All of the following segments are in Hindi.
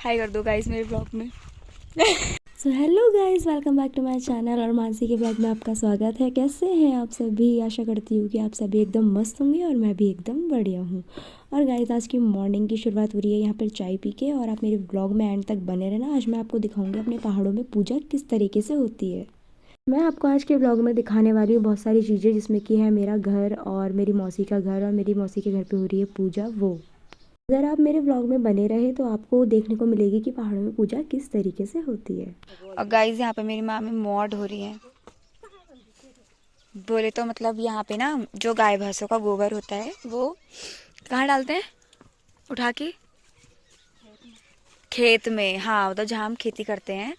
हाय कर दो गाइस मेरे ब्लॉग में। So hello guys, welcome back to my channel और मानसी के ब्लॉग में आपका स्वागत है। कैसे हैं आप सभी? आशा करती हूँ कि आप सभी एकदम मस्त होंगे और मैं भी एकदम बढ़िया हूँ। और गाइस आज की मॉर्निंग की शुरुआत हो रही है यहाँ पर चाय पी के, और आप मेरे ब्लॉग में एंड तक बने रहना। आज मैं आपको दिखाऊंगी अपने पहाड़ों में पूजा किस तरीके से होती है। मैं आपको आज के ब्लॉग में दिखाने वाली हूँ बहुत सारी चीज़ें, जिसमें कि है मेरा घर और मेरी मौसी का घर, और मेरी मौसी के घर पे हो रही है पूजा। वो अगर आप मेरे ब्लॉग में बने रहे तो आपको देखने को मिलेगी कि पहाड़ों में पूजा किस तरीके से होती है। और गाइस यहाँ पे मेरी मामी मॉड हो रही है। बोले तो मतलब यहाँ पे ना जो गाय भैंसों का गोबर होता है वो कहाँ डालते हैं? उठा के खेत में। हाँ, उधर जहाँ हम खेती करते हैं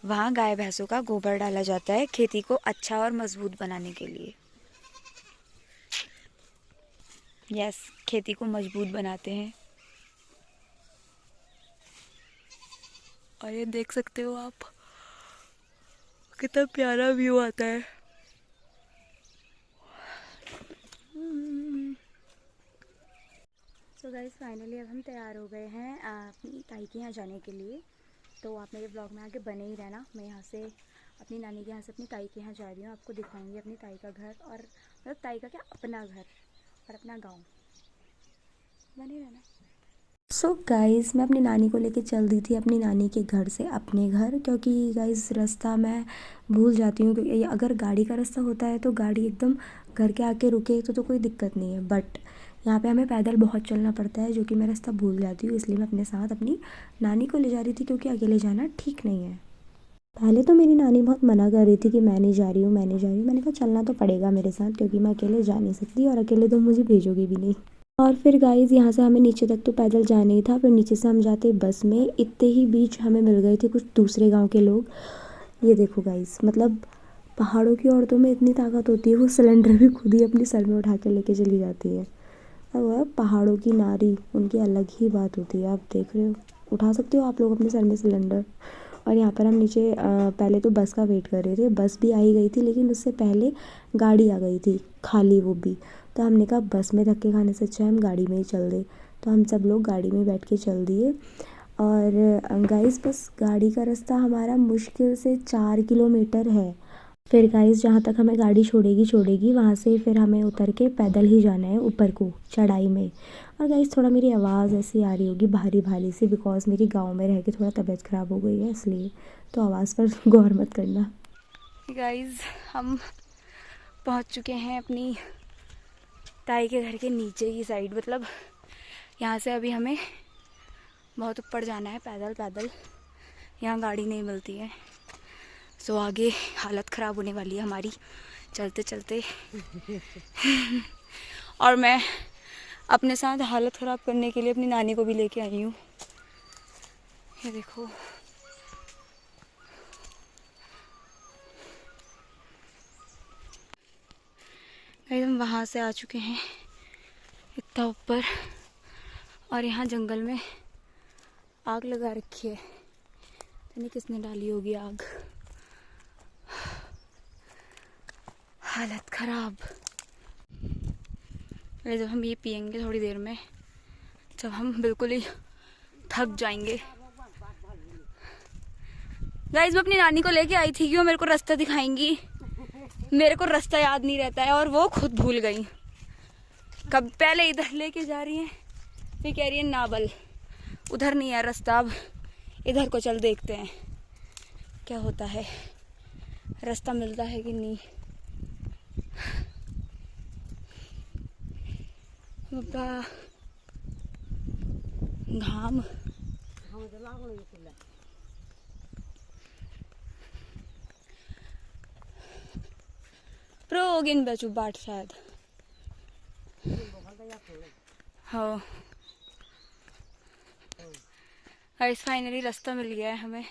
वहाँ गाय भैंसों का गोबर डाला जाता है खेती को अच्छा और मजबूत बनाने के लिए। यस, खेती को मजबूत बनाते हैं। और ये देख सकते हो आप, कितना प्यारा व्यू आता है। सो गाइस फाइनली अब हम तैयार हो गए हैं अपनी ताई के यहाँ जाने के लिए। तो आप मेरे ब्लॉग में आगे बने ही रहना। मैं यहाँ से अपनी नानी के यहाँ से अपनी ताई के यहाँ जा रही हूँ। आपको दिखाऊंगी अपनी ताई का घर, और मतलब ताई का क्या, अपना घर और अपना गांव। बने रहना। सो गाइज़ मैं अपनी नानी को लेके चल दी थी अपनी नानी के घर से अपने घर, क्योंकि गाइज़ रास्ता मैं भूल जाती हूँ। क्योंकि अगर गाड़ी का रास्ता होता है तो गाड़ी एकदम घर के आके रुके तो कोई दिक्कत नहीं है, बट यहाँ पे हमें पैदल बहुत चलना पड़ता है, जो कि मैं रास्ता भूल जाती हूँ। इसलिए मैं अपने साथ अपनी नानी को ले जा रही थी, क्योंकि अकेले जाना ठीक नहीं है। पहले तो मेरी नानी बहुत मना कर रही थी कि मैं नहीं जा रही हूँ, मैं नहीं जा रही हूँ। मैंने कहा चलना तो पड़ेगा मेरे साथ, क्योंकि मैं अकेले जा नहीं सकती, और अकेले तो मुझे भेजोगे भी नहीं। और फिर गाइज़ यहाँ से हमें नीचे तक तो पैदल जाना ही था। फिर नीचे से हम जाते बस में, इतने ही बीच हमें मिल गए थे कुछ दूसरे गांव के लोग। ये देखो गाइज़, मतलब पहाड़ों की औरतों में इतनी ताकत होती है, वो सिलेंडर भी खुद ही अपने सर में उठा के लेके चली जाती है। और वह पहाड़ों की नारी, उनकी अलग ही बात होती है। आप देख रहे हो, उठा सकते हो आप लोग अपने सर में सिलेंडर। और यहाँ पर हम नीचे पहले तो बस का वेट कर रहे थे। बस भी आई गई थी, लेकिन उससे पहले गाड़ी आ गई थी खाली, वो भी। तो हमने कहा बस में धक्के खाने से अच्छा है हम गाड़ी में ही चल दे। तो हम सब लोग गाड़ी में बैठ के चल दिए। और गाइस बस गाड़ी का रास्ता हमारा मुश्किल से 4 किलोमीटर है। फिर गाइस जहाँ तक हमें गाड़ी छोड़ेगी वहाँ से फिर हमें उतर के पैदल ही जाना है ऊपर को चढ़ाई में। और गाइस थोड़ा मेरी आवाज़ ऐसी आ रही होगी भारी भारी सी, बिकॉज मेरी गांव में रह के थोड़ा तबीयत ख़राब हो गई है, इसलिए तो आवाज़ पर गौर मत करना। गाइस हम पहुँच चुके हैं अपनी ताई के घर के नीचे की साइड। मतलब यहाँ से अभी हमें बहुत ऊपर जाना है पैदल पैदल। यहाँ गाड़ी नहीं मिलती है। सो आगे हालत ख़राब होने वाली है हमारी चलते चलते। और मैं अपने साथ हालत ख़राब करने के लिए अपनी नानी को भी लेके आई हूँ। ये देखो, एकदम वहाँ से आ चुके हैं इतना ऊपर। और यहाँ जंगल में आग लगा रखी है, पता नहीं किसने डाली होगी आग। हालत ख़राब। जब हम ये पियेंगे थोड़ी देर में, जब हम बिल्कुल ही थक जाएंगे। गाइस मैं अपनी नानी को लेके आई थी कि वो मेरे को रास्ता दिखाएंगी। मेरे को रास्ता याद नहीं रहता है और वो खुद भूल गई। कब पहले इधर लेके जा रही है, फिर कह रही है नाबल उधर नहीं है रास्ता, अब इधर को चल देखते हैं क्या होता है, रास्ता मिलता है कि नहीं। बाबा घाम प्रोगिन बचू बाट शायद। हाँ गाइस फाइनली रास्ता मिल गया है हमें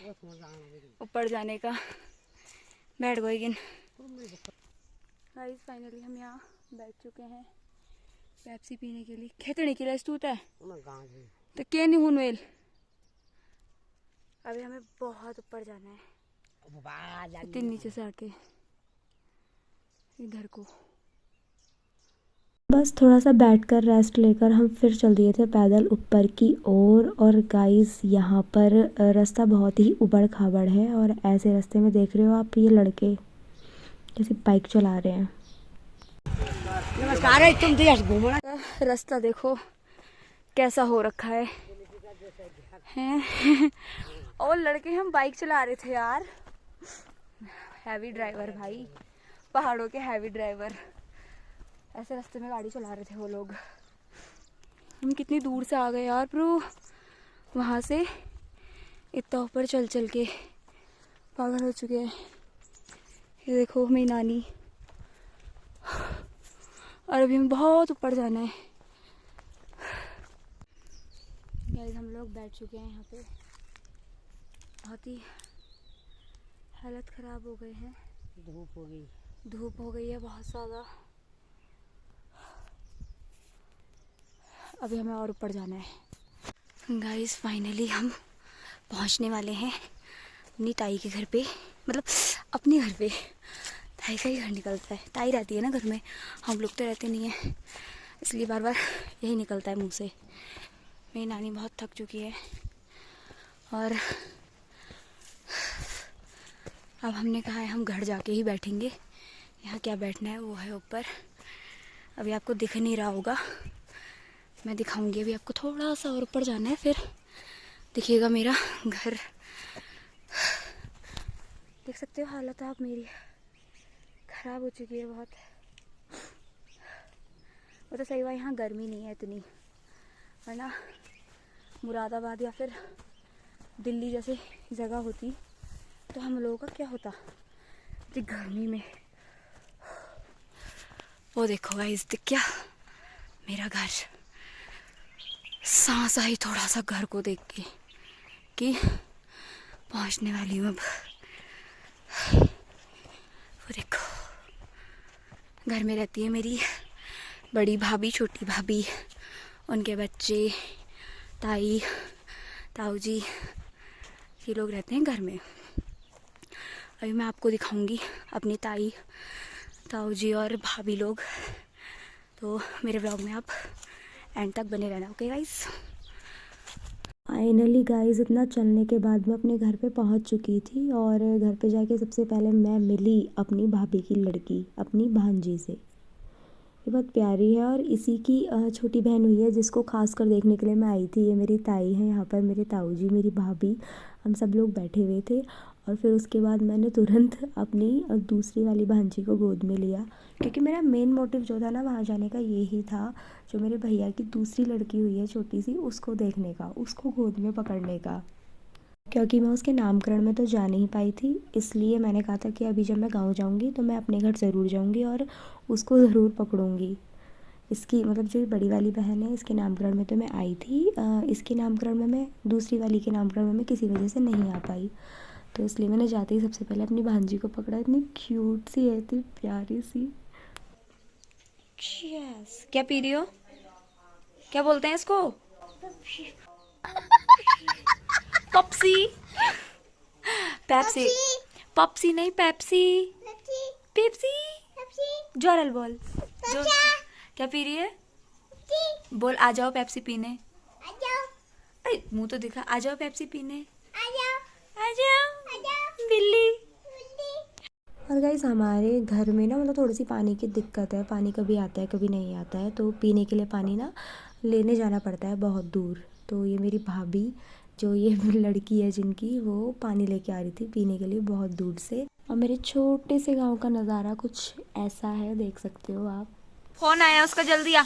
ऊपर जाने का। बैठ गए गिन। गाइस फाइनली हम यहाँ बैठ चुके हैं पेप्सी पीने के लिए। खेतने के लिए स्तूत है तो क्या नहीं हूं वेल। अभी हमें बहुत ऊपर जाना है, इतने नीचे से आके इधर को। बस थोड़ा सा बैठकर रेस्ट लेकर हम फिर चल दिए थे पैदल ऊपर की ओर। और गाइस यहाँ पर रास्ता बहुत ही उबड़ खाबड़ है और ऐसे रास्ते में देख रहे हो आप ये लड़के जैसे बाइक चला रहे हैं। नमस्कार, तुम देश घूमना। रास्ता देखो कैसा हो रखा है हैं। और लड़के हम बाइक चला रहे थे यार, हैवी ड्राइवर भाई, पहाड़ों के हैवी ड्राइवर ऐसे रास्ते में गाड़ी चला रहे थे वो लोग। हम कितनी दूर से आ गए यार ब्रो, वहाँ से इतना ऊपर चल चल के पागल हो चुके हैं। ये देखो मेरी नानी, और अभी हमें बहुत ऊपर जाना है। गाइस हम लोग बैठ चुके हैं यहाँ पे, बहुत ही हालत ख़राब हो गए हैं। धूप हो गई है बहुत ज़्यादा। अभी हमें और ऊपर जाना है। गाइस फाइनली हम पहुँचने वाले हैं अपनी ताई के घर पे, मतलब अपने घर पे। ताई का ही घर निकलता है, ताई रहती है ना घर में, हम लोग तो रहते नहीं हैं, इसलिए बार बार यही निकलता है मुंह से। मेरी नानी बहुत थक चुकी है और अब हमने कहा है हम घर जाके ही बैठेंगे। यहाँ क्या बैठना है वो है ऊपर, अभी आपको दिख नहीं रहा होगा, मैं दिखाऊंगी। अभी आपको थोड़ा सा और ऊपर जाना है, फिर दिखिएगा मेरा घर। देख सकते हो हालत आप मेरी ख़राब हो चुकी है बहुत। वो तो सही हुआ यहाँ गर्मी नहीं है इतनी, वरना मुरादाबाद या फिर दिल्ली जैसे जगह होती तो हम लोगों का क्या होता इतनी गर्मी में। वो देखो गाइस, दिख क्या मेरा घर। सांस आई थोड़ा सा घर को देख के कि पहुंचने वाली हूँ अब। वो देखो घर में रहती है मेरी बड़ी भाभी, छोटी भाभी, उनके बच्चे, ताई, ताऊ जी, ये लोग रहते हैं घर में। अभी मैं आपको दिखाऊंगी अपनी ताई, ताऊ जी और भाभी लोग, तो मेरे व्लॉग में आप एंड तक बने रहना। Okay guys. फाइनली गाइस इतना चलने के बाद मैं अपने घर पे पहुंच चुकी थी और घर पे जाके सबसे पहले मैं मिली अपनी भाभी की लड़की, अपनी भांजी से। ये बहुत प्यारी है और इसी की छोटी बहन हुई है जिसको खास कर देखने के लिए मैं आई थी। ये मेरी ताई है, यहाँ पर मेरे ताऊ जी, मेरी भाभी, हम सब लोग बैठे हुए थे। और फिर उसके बाद मैंने तुरंत अपनी दूसरी वाली भांजी को गोद में लिया, क्योंकि मेरा मेन मोटिव जो था ना वहाँ जाने का यही था, जो मेरे भैया की दूसरी लड़की हुई है छोटी सी, उसको देखने का, उसको गोद में पकड़ने का। क्योंकि मैं उसके नामकरण में तो जा नहीं पाई थी, इसलिए मैंने कहा था कि अभी जब मैं गाँव जाऊँगी तो मैं अपने घर ज़रूर जाऊँगी और उसको ज़रूर पकड़ूँगी। इसकी मतलब जो बड़ी वाली बहन है, इसके नामकरण में तो मैं आई थी, इसके नामकरण में मैं, दूसरी वाली के नामकरण में मैं किसी वजह से नहीं आ पाई, तो इसलिए मैंने जाते ही सबसे पहले अपनी भांजी को पकड़ा। इतनी क्यूट सी है, इतनी प्यारी सी। क्या पी रही हो? क्या बोलते हैं इसको? पप्सी। पेप्सी। पप्सी नहीं, पेप्सी। पेप्सी। जोरल बोल। जो क्या पी रही है? बोल आ जाओ पेप्सी पीने। अरे मुंह तो दिखा, आ जाओ पेप्सी पीने। आ जाओ बिल्ली। और गाइस हमारे घर में ना मतलब थोड़ी सी पानी की दिक्कत है, पानी कभी आता है कभी नहीं आता है, तो पीने के लिए पानी ना लेने जाना पड़ता है बहुत दूर। तो ये मेरी भाभी, जो ये लड़की है जिनकी, वो पानी लेके आ रही थी पीने के लिए बहुत दूर से। और मेरे छोटे से गांव का नज़ारा कुछ ऐसा है, देख सकते हो आप। फोन आया उसका, जल्दी आ,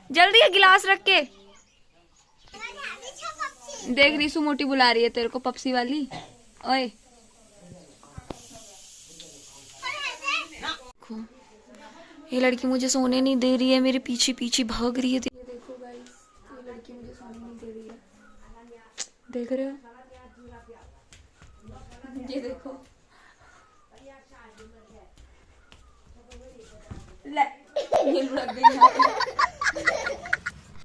जल्दी आ, गिलास रख के। देख रीसू मोटी बुला रही है तेरे को, पप्सी वाली। ओए ये लड़की मुझे सोने नहीं दे रही है, मेरे पीछे पीछे भाग रही है। ये देखो गाइस, ये लड़की मुझे सोने नहीं दे रही है, देख रहे हो? ये देखो ये लुढ़क गई यहाँ पे।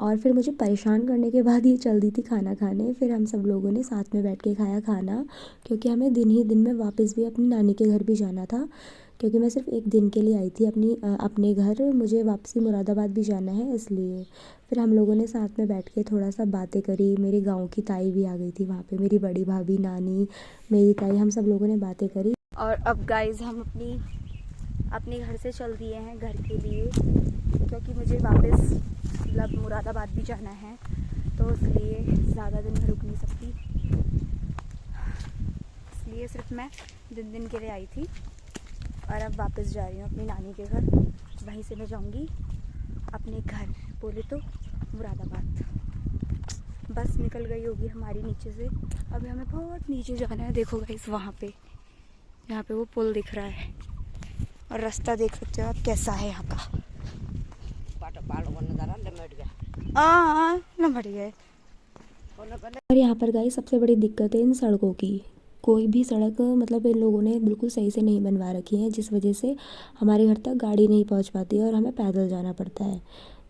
और फिर मुझे परेशान करने के बाद ये चल दी थी खाना खाने। फिर हम सब लोगों ने साथ में बैठ के खाया खाना, क्योंकि हमें दिन ही दिन में वापस भी अपनी नानी के घर भी जाना था, क्योंकि मैं सिर्फ एक दिन के लिए आई थी अपने घर, मुझे वापसी मुरादाबाद भी जाना है इसलिए। फिर हम लोगों ने साथ में बैठ के थोड़ा सा बातें करी। मेरे गांव की ताई भी आ गई थी वहाँ पे, मेरी बड़ी भाभी, नानी, मेरी ताई, हम सब लोगों ने बातें करी। और अब गाइस हम अपने घर से चल दिए हैं घर के लिए, क्योंकि मुझे वापस मतलब मुरादाबाद भी जाना है, तो इसलिए ज़्यादा दिन मैं रुक नहीं सकती, इसलिए सिर्फ मैं दिन के लिए आई थी। और अब वापस जा रही हूँ अपनी नानी के घर, वहीं से मैं जाऊँगी अपने घर, बोले तो मुरादाबाद। बस निकल गई होगी हमारी नीचे से, अभी हमें बहुत नीचे जाना है। देखो गाइस वहाँ पे, यहाँ पे वो पुल दिख रहा है और रास्ता देख सकते हो आप कैसा है यहाँ का। लंबट गए। और यहाँ पर गाइस सबसे बड़ी दिक्कत है इन सड़कों की। कोई भी सड़क मतलब इन लोगों ने बिल्कुल सही से नहीं बनवा रखी है, जिस वजह से हमारे घर तक गाड़ी नहीं पहुँच पाती है और हमें पैदल जाना पड़ता है।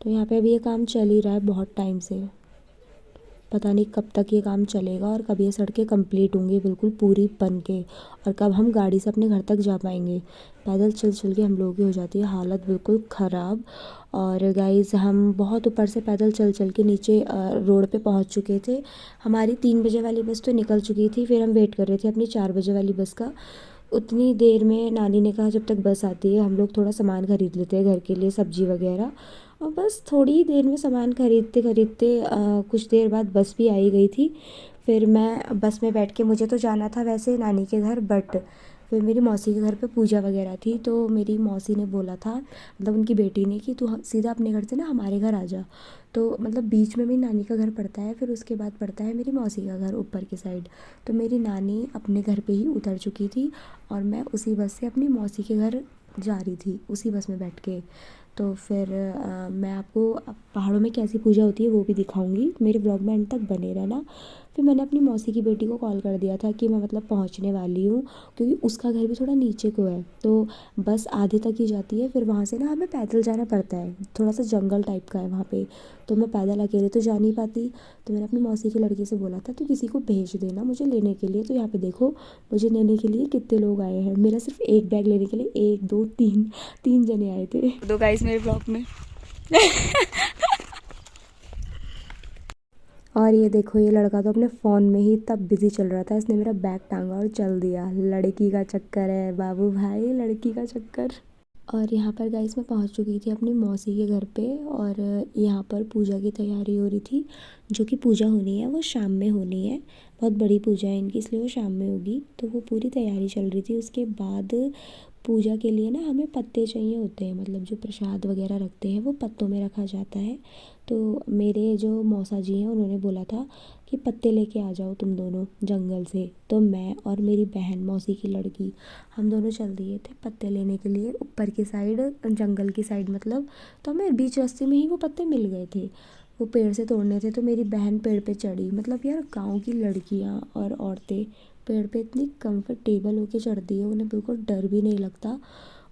तो यहाँ पे अभी ये काम चल ही रहा है बहुत टाइम से, पता नहीं कब तक ये काम चलेगा और कब ये सड़कें कंप्लीट होंगी बिल्कुल पूरी बन के, और कब हम गाड़ी से अपने घर तक जा पाएंगे। पैदल चल चल के हम लोगों की हो जाती है हालत बिल्कुल ख़राब। और गाइस हम बहुत ऊपर से पैदल चल चल के नीचे रोड पे पहुंच चुके थे। हमारी 3 बजे वाली बस तो निकल चुकी थी, फिर हम वेट कर रहे थे अपनी 4 बजे वाली बस का। उतनी देर में नानी ने कहा जब तक बस आती है हम लोग थोड़ा सामान ख़रीद लेते हैं घर के लिए, सब्ज़ी वगैरह। और बस थोड़ी ही देर में सामान खरीदते खरीदते कुछ देर बाद बस भी आई गई थी। फिर मैं बस में बैठ के, मुझे तो जाना था वैसे नानी के घर, बट फिर मेरी मौसी के घर पे पूजा वगैरह थी, तो मेरी मौसी ने बोला था, मतलब उनकी बेटी ने, कि तू सीधा अपने घर से ना हमारे घर आ जा। तो मतलब बीच में मेरी नानी का घर पड़ता है, फिर उसके बाद पड़ता है मेरी मौसी का घर ऊपर की साइड। तो मेरी नानी अपने घर पे ही उतर चुकी थी और मैं उसी बस से अपनी मौसी के घर जा रही थी, उसी बस में बैठ के। तो फिर मैं आपको पहाड़ों में कैसी पूजा होती है वो भी दिखाऊंगी, मेरे ब्लॉग में एंड तक बने रहना। फिर मैंने अपनी मौसी की बेटी को कॉल कर दिया था कि मैं मतलब पहुंचने वाली हूँ, क्योंकि उसका घर भी थोड़ा नीचे को है, तो बस आधे तक ही जाती है, फिर वहाँ से ना हमें पैदल जाना पड़ता है, थोड़ा सा जंगल टाइप का है वहाँ पे, तो मैं पैदल अकेले तो जा नहीं पाती। तो मैंने अपनी मौसी की लड़की से बोला था तो किसी को भेज देना मुझे लेने के लिए। तो यहाँ पे देखो मुझे लेने के लिए कितने लोग आए हैं, मेरा सिर्फ एक बैग लेने के लिए 1 2 3 जने आए थे। दो गाइस मेरे ब्लॉग में। और ये देखो ये लड़का तो अपने फ़ोन में ही तब बिज़ी चल रहा था, इसने मेरा बैग टांगा और चल दिया। लड़की का चक्कर है बाबू भाई, लड़की का चक्कर। और यहाँ पर गाइस मैं पहुँच चुकी थी अपनी मौसी के घर पे, और यहाँ पर पूजा की तैयारी हो रही थी। जो कि पूजा होनी है वो शाम में होनी है, बहुत बड़ी पूजा है इनकी, इसलिए वो शाम में होगी। तो वो पूरी तैयारी चल रही थी। उसके बाद पूजा के लिए ना हमें पत्ते चाहिए होते हैं, मतलब जो प्रसाद वगैरह रखते हैं वो पत्तों में रखा जाता है। तो मेरे जो मौसा जी हैं उन्होंने बोला था कि पत्ते लेके आ जाओ तुम दोनों जंगल से। तो मैं और मेरी बहन, मौसी की लड़की, हम दोनों चल दिए थे पत्ते लेने के लिए ऊपर की साइड, जंगल की साइड मतलब। तो हमें बीच रास्ते में ही वो पत्ते मिल गए थे, वो पेड़ से तोड़ने थे। तो मेरी बहन पेड़ पे चढ़ी, मतलब यार गाँव की लड़कियाँ और औरतें पेड़ पे इतनी कंफर्टेबल होके चढ़ती है, उन्हें बिल्कुल डर भी नहीं लगता।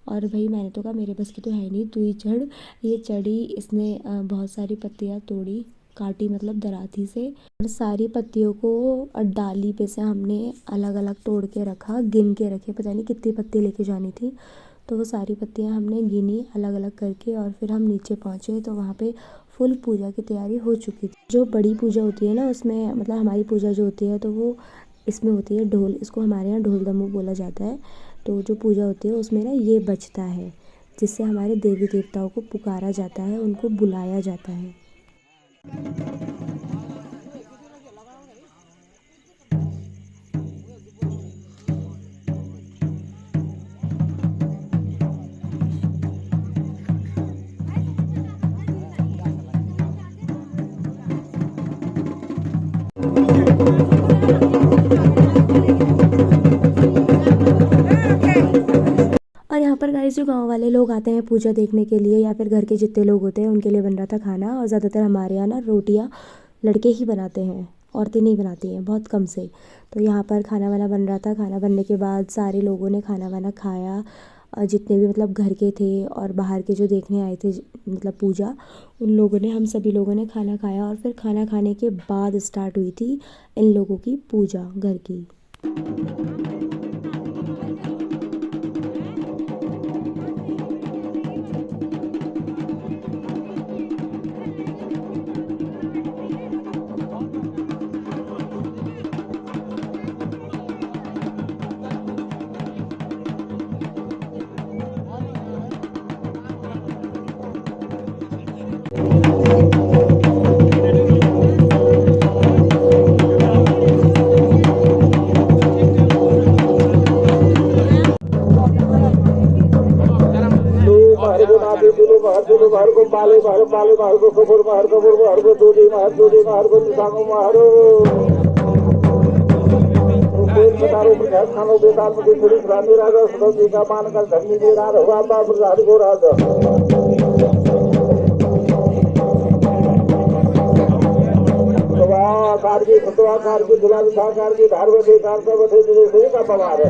और भाई मैंने तो कहा मेरे बस की तो है नहीं, तू ही चढ़। ये चढ़ी, इसने बहुत सारी पत्तियाँ तोड़ी, काटी मतलब दराती से, और सारी पत्तियों को डाली पे से हमने अलग अलग तोड़ के रखा, गिन के रखे, पता नहीं कितनी पत्ती लेके जानी थी। तो वो सारी पत्तियाँ हमने गिनी अलग अलग करके, और फिर हम नीचे पहुँचे तो वहाँ पे फुल पूजा की तैयारी हो चुकी थी। जो बड़ी पूजा होती है ना उसमें, मतलब हमारी पूजा जो होती है तो वो इसमें होती है ढोल, इसको हमारे यहाँ ढोल दमू बोला जाता है। तो जो पूजा होती है उसमें ना ये बजता है, जिससे हमारे देवी देवताओं को पुकारा जाता है, उनको बुलाया जाता है। और यहाँ पर गाइस जो गांव वाले लोग आते हैं पूजा देखने के लिए, या फिर घर के जितने लोग होते हैं उनके लिए बन रहा था खाना। और ज़्यादातर हमारे यहाँ ना रोटियाँ लड़के ही बनाते हैं, औरतें नहीं बनाती हैं, बहुत कम से। तो यहाँ पर खाना वाना बन रहा था। खाना बनने के बाद सारे लोगों ने खाना वाना खाया, जितने भी मतलब घर के थे और बाहर के जो देखने आए थे मतलब पूजा, उन लोगों ने, हम सभी लोगों ने खाना खाया। और फिर खाना खाने के बाद स्टार्ट हुई थी इन लोगों की पूजा घर की। महर को पाले महर को कपूर महर को दूधी महर को निशानों महर बदारो प्रकाश खानो बेताल में थोड़ी रानी राजा सदस्य का मान कर धरनी दे रहा हुआ बाप प्रसाद को राजा कार की फतवा कार की गुलाबी कार की धारवे के कार सब थे का पवार है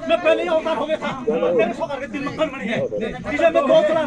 मैं पहले ही अवतार हो गया था मेरे सौ करके दिल में खन बनी है इसलिए मैं दो चला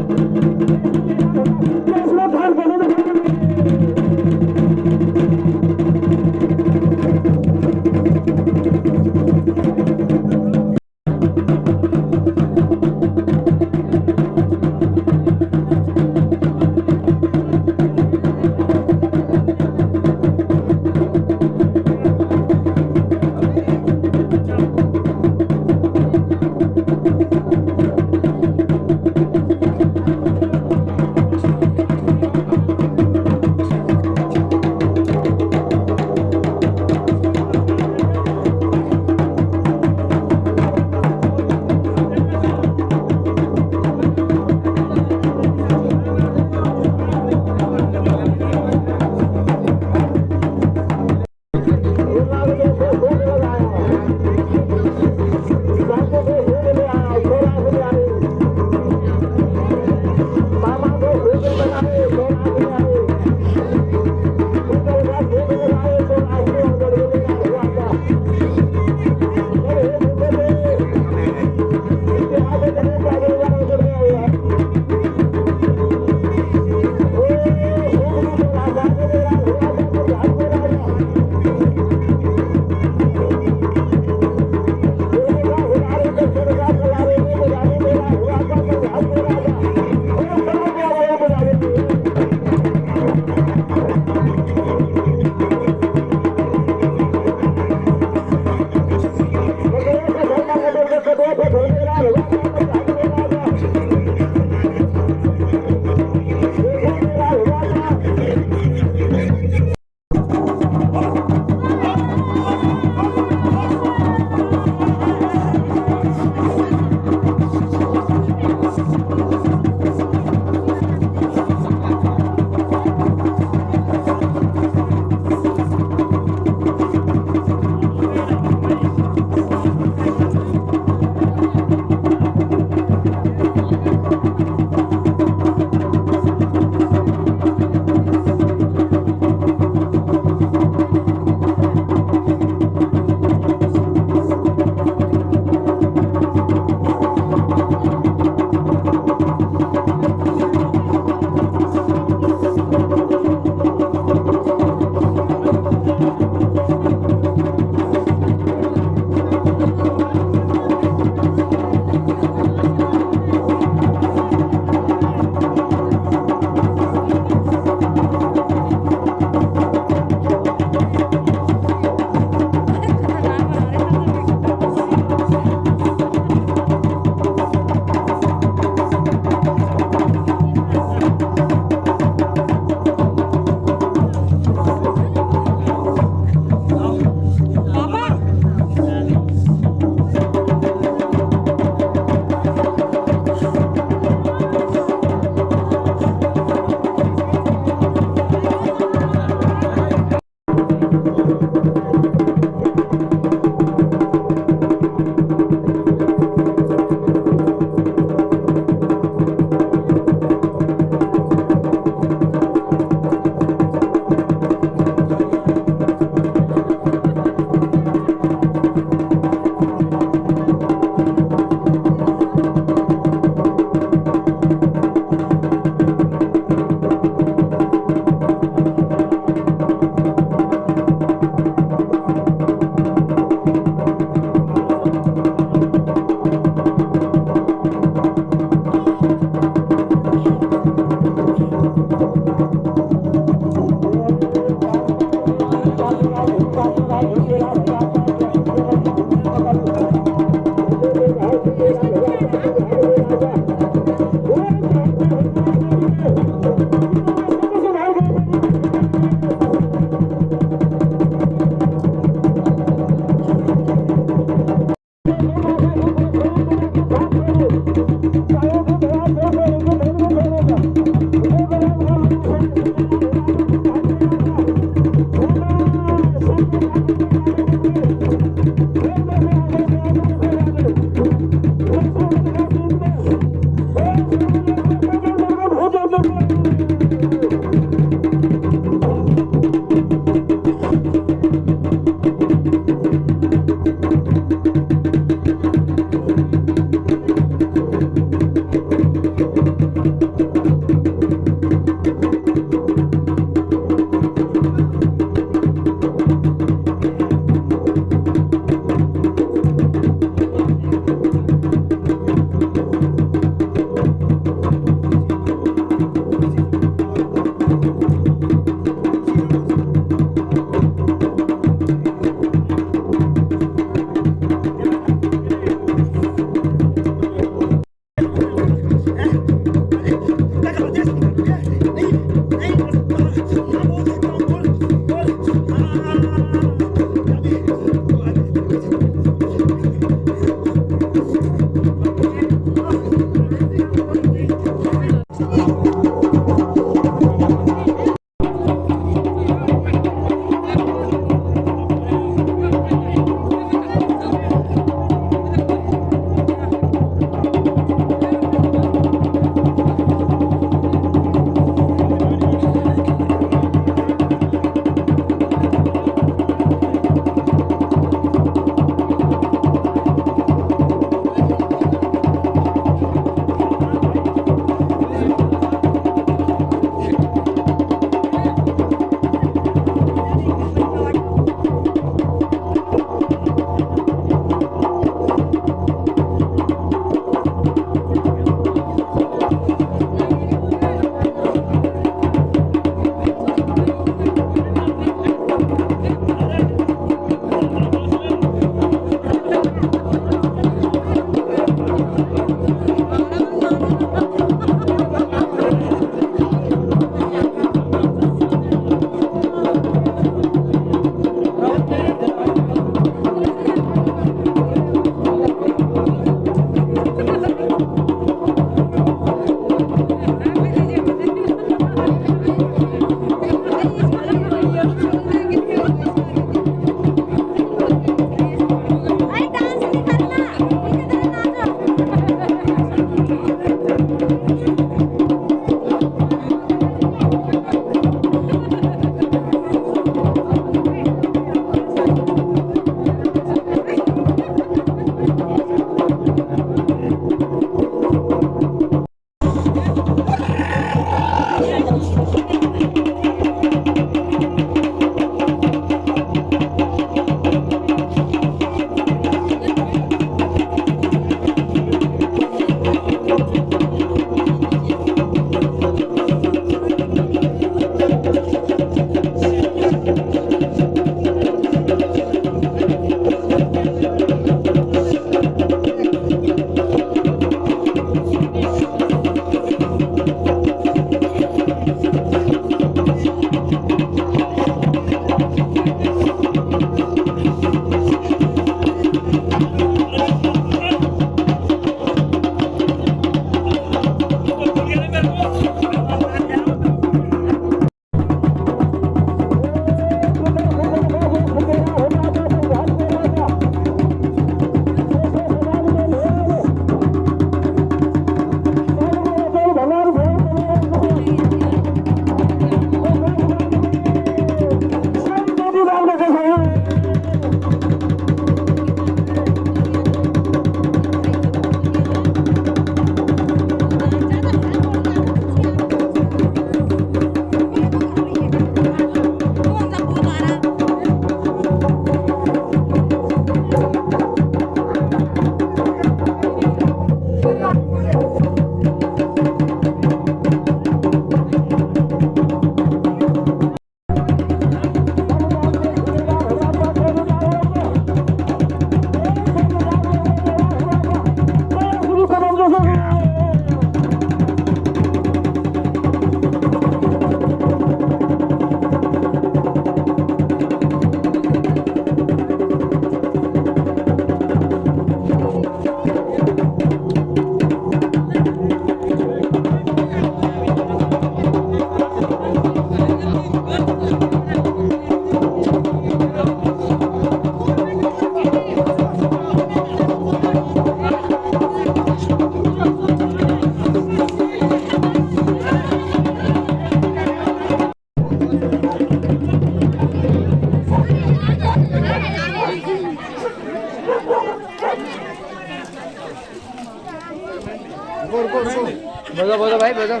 बोलो बोलो भाई बोलो।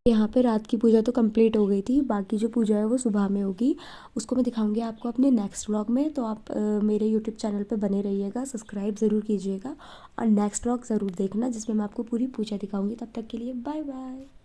यहाँ पे रात की पूजा तो कंप्लीट हो गई थी, बाकी जो पूजा है वो सुबह में होगी, उसको मैं दिखाऊंगी आपको अपने नेक्स्ट व्लॉग में। तो आप मेरे यूट्यूब चैनल पे बने रहिएगा, सब्सक्राइब ज़रूर कीजिएगा और नेक्स्ट व्लॉग ज़रूर देखना जिसमें मैं आपको पूरी पूजा दिखाऊंगी। तब तक के लिए बाय बाय।